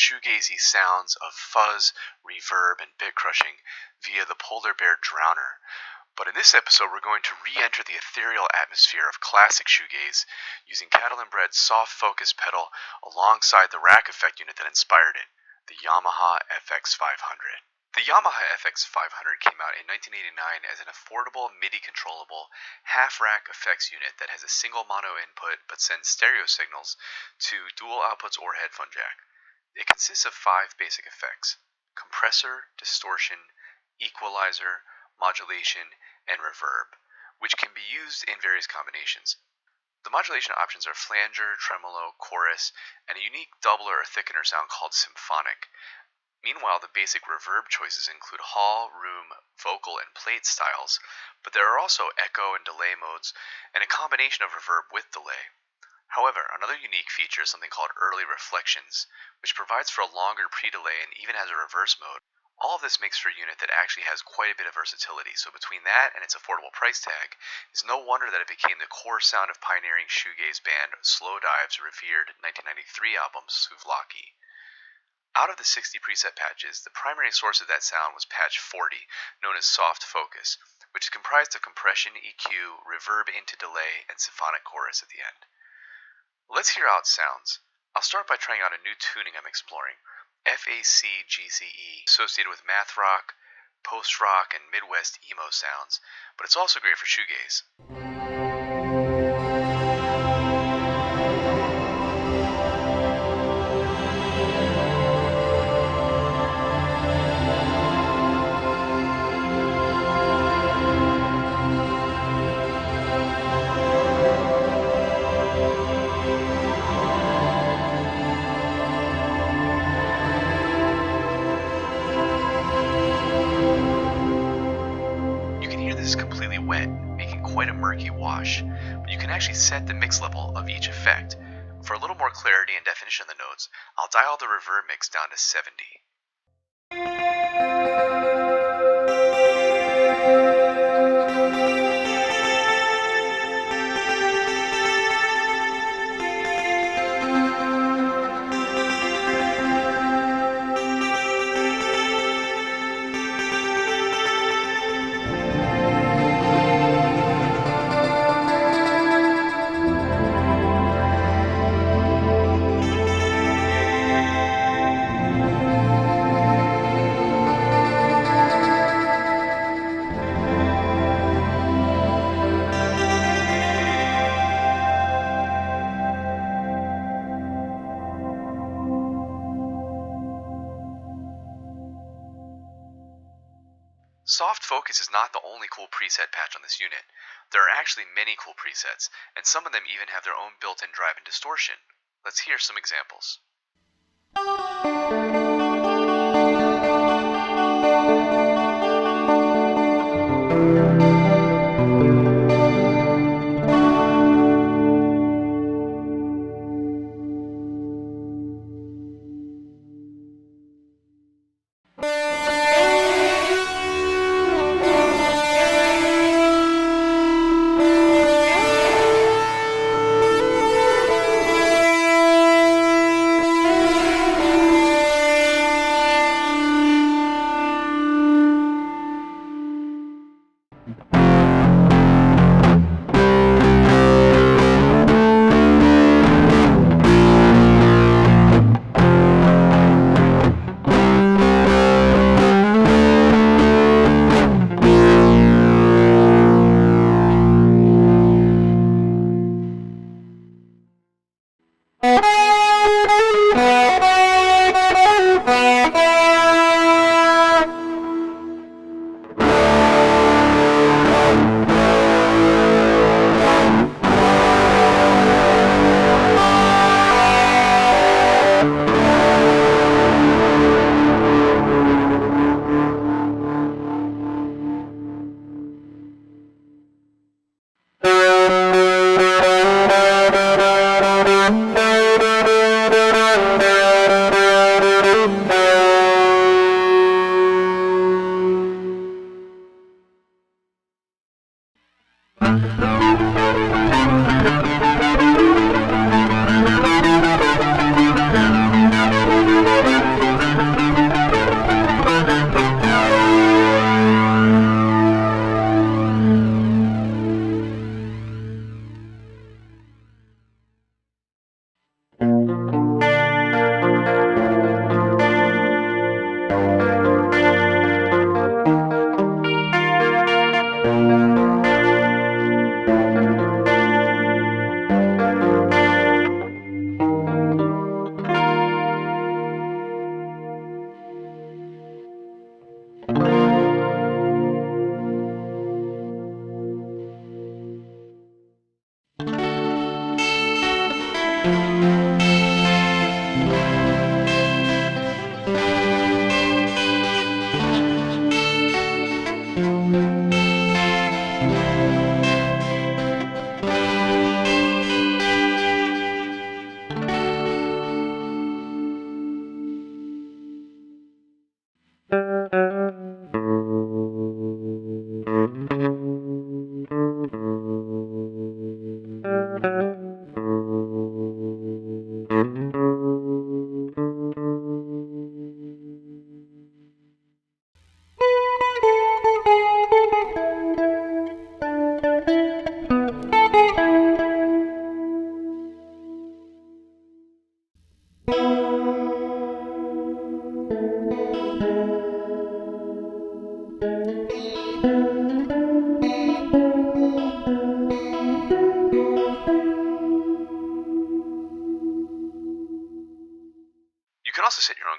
shoegazey sounds of fuzz, reverb, and bitcrushing via the Polarbear Drowner. But in this episode, we're going to re-enter the ethereal atmosphere of classic shoegaze using Catalinbread Soft Focus pedal alongside the rack effect unit that inspired it, the Yamaha FX500. The Yamaha FX500 came out in 1989 as an affordable MIDI-controllable half-rack effects unit that has a single mono input but sends stereo signals to dual outputs or headphone jack. It consists of 5 basic effects: compressor, distortion, equalizer, modulation, and reverb, which can be used in various combinations. The modulation options are flanger, tremolo, chorus, and a unique doubler or thickener sound called symphonic. Meanwhile, the basic reverb choices include hall, room, vocal, and plate styles, but there are also echo and delay modes, and a combination of reverb with delay. However, another unique feature is something called early reflections, which provides for a longer pre-delay and even has a reverse mode. All of this makes for a unit that actually has quite a bit of versatility, so between that and its affordable price tag, it's no wonder that it became the core sound of pioneering shoegaze band Slowdive's revered 1993 album Souvlaki. Out of the 60 preset patches, the primary source of that sound was patch 40, known as Soft Focus, which is comprised of compression, EQ, reverb into delay, and symphonic chorus at the end. Let's hear how it sounds. I'll start by trying out a new tuning I'm exploring, FX500B, associated with math rock, post-rock, and Midwest emo sounds, but it's also great for shoegaze. Wet, making quite a murky wash, but you can actually set the mix level of each effect. For a little more clarity and definition of the notes, I'll dial the reverb mix down to 70. Soft Focus is not the only cool preset patch on this unit. There are actually many cool presets, and some of them even have their own built-in drive and distortion. Let's hear some examples.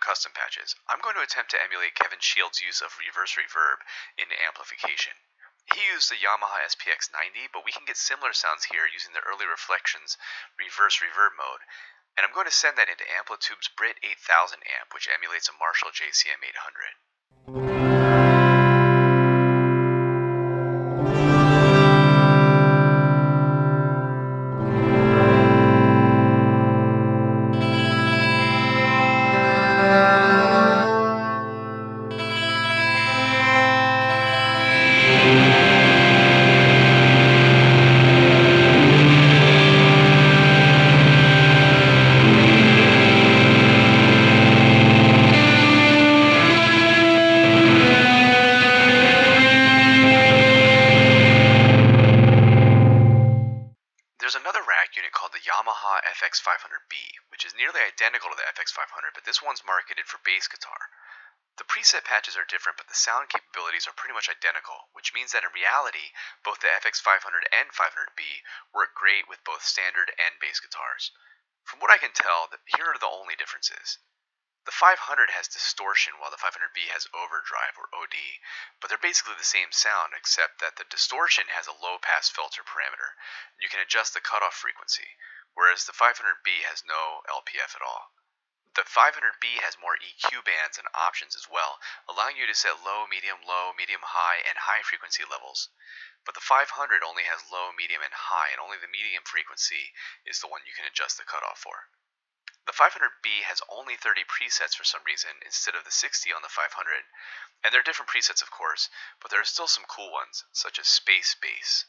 custom patches, I'm going to attempt to emulate Kevin Shields' use of reverse reverb in amplification. He used the Yamaha SPX500, but we can get similar sounds here using the early reflections reverse reverb mode, and I'm going to send that into Amplitude's Brit 8000 amp, which emulates a Marshall JCM 800. There's another rack unit called the Yamaha FX500B, which is nearly identical to the FX500, but this one's marketed for bass guitar. The preset patches are different, but the sound capabilities are pretty much identical, which means that in reality, both the FX500 and 500B work great with both standard and bass guitars. From what I can tell, here are the only differences. The 500 has distortion while the 500B has overdrive or OD, but they're basically the same sound except that the distortion has a low pass filter parameter. You can adjust the cutoff frequency, whereas the 500B has no LPF at all. The 500B has more EQ bands and options as well, allowing you to set low, medium, high, and high frequency levels. But the 500 only has low, medium, and high, and only the medium frequency is the one you can adjust the cutoff for. The 500B has only 30 presets for some reason instead of the 60 on the 500, and they're different presets of course, but there are still some cool ones, such as Space Bass.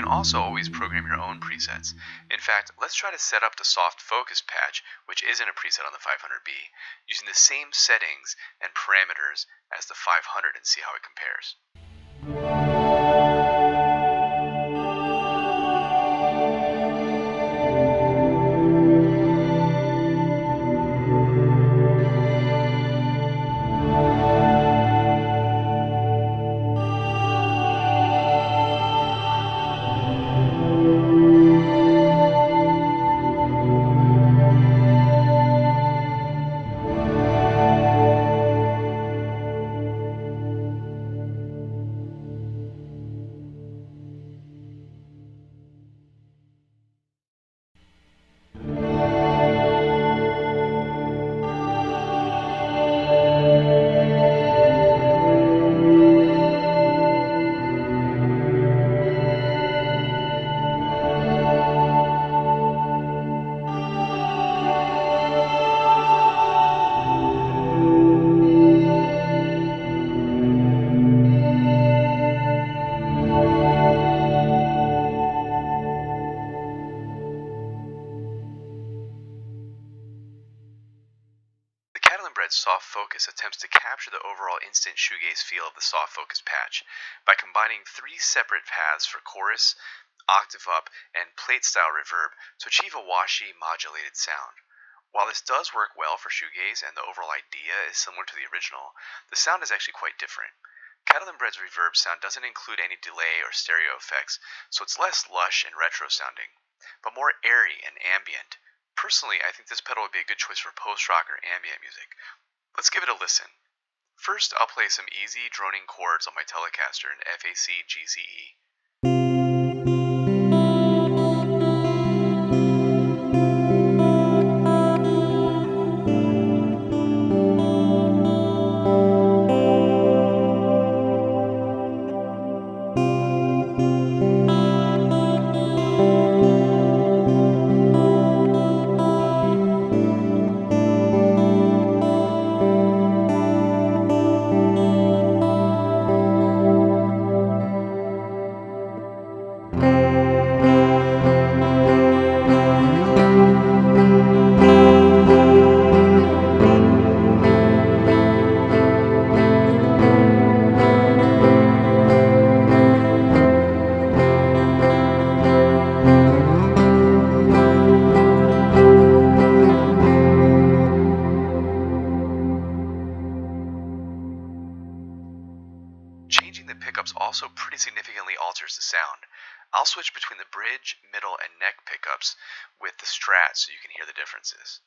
Also always program your own presets. In fact, let's try to set up the Soft Focus patch, which isn't a preset on the 500B, using the same settings and parameters as the 500 and see how it compares. Catalinbread Soft Focus attempts to capture the overall instant shoegaze feel of the Soft Focus patch by combining 3 separate paths for chorus, octave up, and plate-style reverb to achieve a washy, modulated sound. While this does work well for shoegaze and the overall idea is similar to the original, the sound is actually quite different. Catalinbread's reverb sound doesn't include any delay or stereo effects, so it's less lush and retro sounding, but more airy and ambient. Personally, I think this pedal would be a good choice for post-rock or ambient music. Let's give it a listen. First, I'll play some easy droning chords on my Telecaster in FX500B. pretty significantly alters the sound. I'll switch between the bridge, middle, and neck pickups with the Strat so you can hear the differences.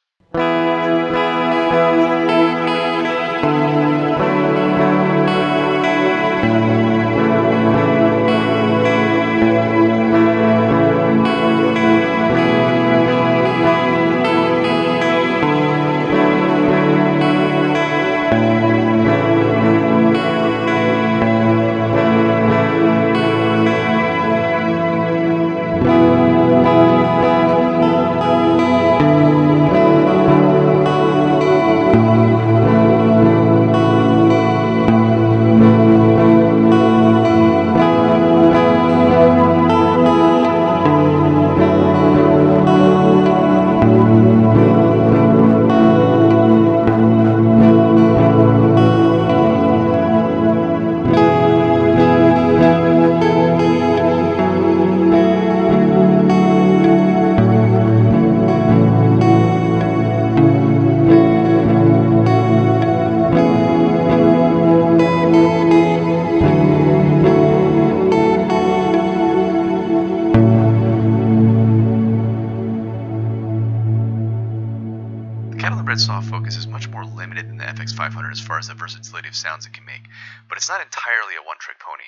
The Catalinbread Soft Focus is much more limited than the FX500 as far as the versatility of sounds it can make, but it's not entirely a one-trick pony.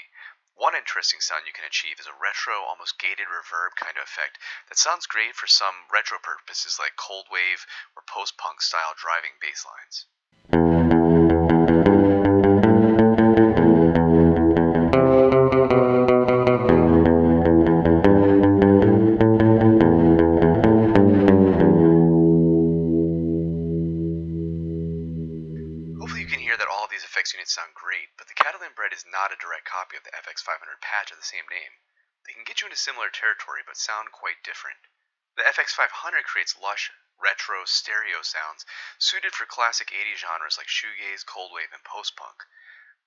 One interesting sound you can achieve is a retro, almost gated reverb kind of effect that sounds great for some retro purposes like cold wave or post-punk style driving bass lines. Hopefully you can hear that all of these effects units sound great, but the Catalinbread is not a direct copy of the FX500 patch of the same name. They can get you into similar territory, but sound quite different. The FX500 creates lush, retro, stereo sounds suited for classic 80s genres like shoegaze, cold wave, and post-punk.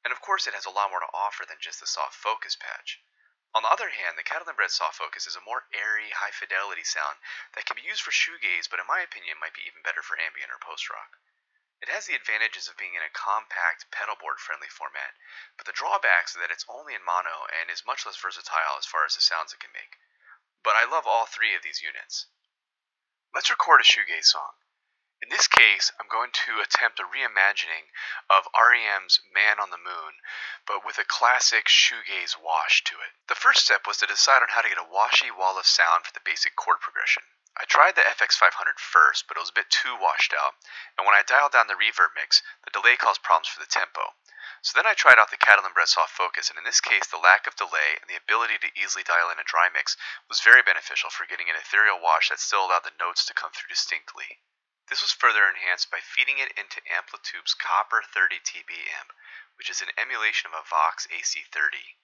And of course it has a lot more to offer than just the soft focus patch. On the other hand, the Catalinbread Soft Focus is a more airy, high-fidelity sound that can be used for shoegaze, but in my opinion might be even better for ambient or post-rock. It has the advantages of being in a compact, pedalboard-friendly format, but the drawbacks are that it's only in mono and is much less versatile as far as the sounds it can make. But I love all three of these units. Let's record a shoegaze song. In this case, I'm going to attempt a reimagining of R.E.M's Man on the Moon, but with a classic shoegaze wash to it. The first step was to decide on how to get a washy wall of sound for the basic chord progression. I tried the FX500 first, but it was a bit too washed out, and when I dialed down the reverb mix, the delay caused problems for the tempo. So then I tried out the Catalinbread Soft Focus, and in this case, the lack of delay and the ability to easily dial in a dry mix was very beneficial for getting an ethereal wash that still allowed the notes to come through distinctly. This was further enhanced by feeding it into Amplitude's Copper 30 TB amp, which is an emulation of a Vox AC30.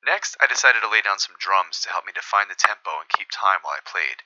Next, I decided to lay down some drums to help me define the tempo and keep time while I played.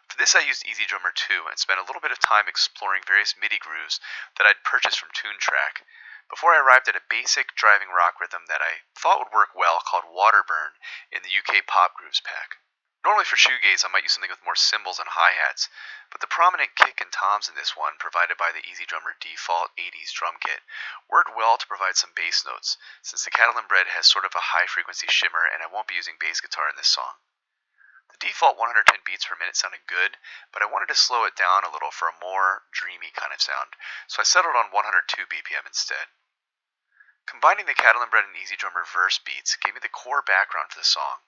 For this I used EZDrummer 2 and spent a little bit of time exploring various MIDI grooves that I'd purchased from TuneTrack, before I arrived at a basic driving rock rhythm that I thought would work well called Waterburn in the UK Pop Grooves pack. Normally for shoegaze I might use something with more cymbals and hi-hats, but the prominent kick and toms in this one, provided by the EZDrummer default 80s drum kit, worked well to provide some bass notes, since the Catalinbread has sort of a high-frequency shimmer and I won't be using bass guitar in this song. The default 110 beats per minute sounded good, but I wanted to slow it down a little for a more dreamy kind of sound, so I settled on 102 BPM instead. Combining the Catalinbread and EZDrummer verse beats gave me the core background for the song.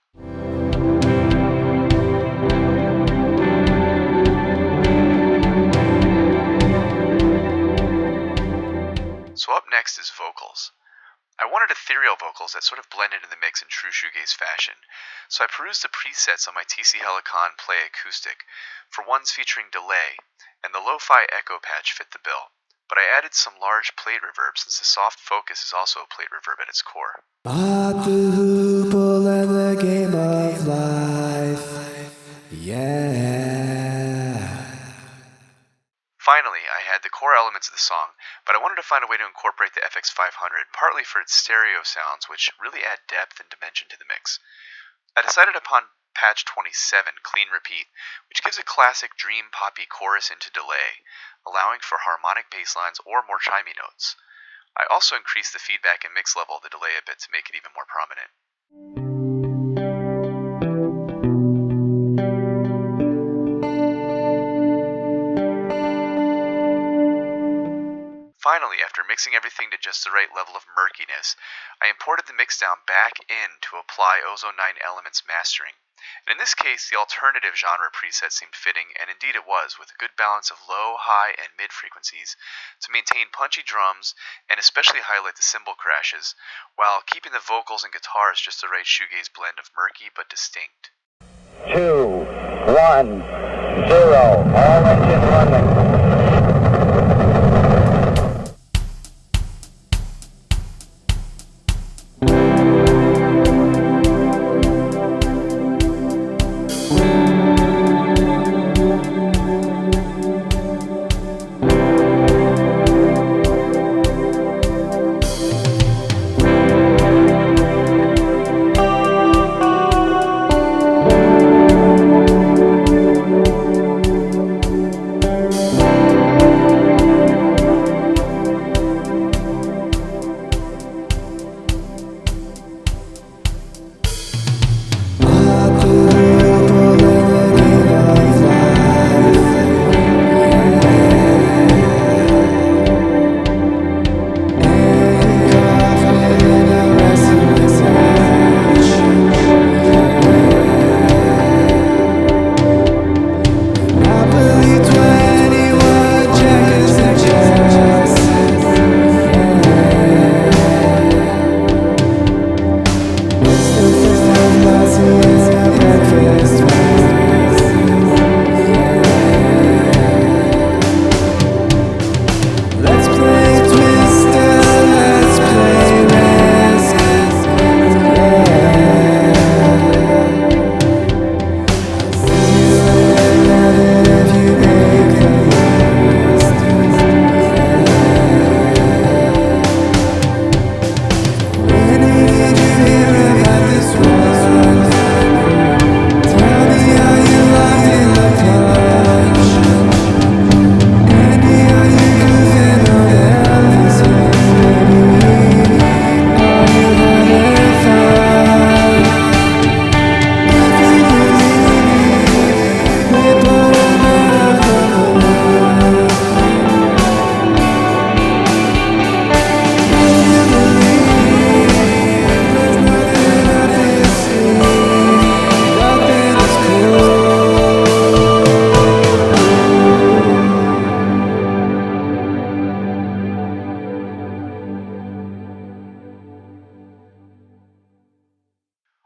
So up next is vocals. I wanted ethereal vocals that sort of blend into the mix in true shoegaze fashion, so I perused the presets on my TC Helicon Play acoustic. For ones featuring delay, and the lo-fi echo patch fit the bill, but I added some large plate reverb since the soft focus is also a plate reverb at its core. Pop the hoople and the game of life, yeah. Finally, I had the core elements of the song, but I wanted to find a way to incorporate the FX500, partly for its stereo sounds, which really add depth and dimension to the mix. I decided upon patch 27, Clean Repeat, which gives a classic dream poppy chorus into delay, allowing for harmonic bass lines or more chimey notes. I also increased the feedback and mix level of the delay a bit to make it even more prominent. finally, after mixing everything to just the right level of murkiness, I imported the mixdown back in to apply Ozone 9 Elements mastering. And in this case, the alternative genre preset seemed fitting, and indeed it was, with a good balance of low, high, and mid frequencies to maintain punchy drums and especially highlight the cymbal crashes, while keeping the vocals and guitars just the right shoegaze blend of murky but distinct. 2, 1, 0, all engine running.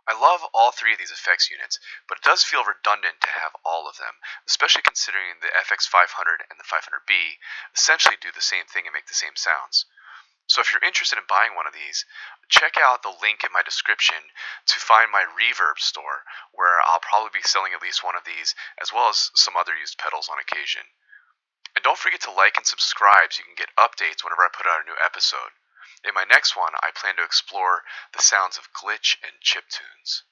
I love all three of these effects units, but it does feel redundant to have all of them, especially considering the FX500 and the 500B essentially do the same thing and make the same sounds. So if you're interested in buying one of these, check out the link in my description to find my Reverb store, where I'll probably be selling at least one of these, as well as some other used pedals on occasion. And don't forget to like and subscribe so you can get updates whenever I put out a new episode. In my next one, I plan to explore the sounds of glitch and chiptunes.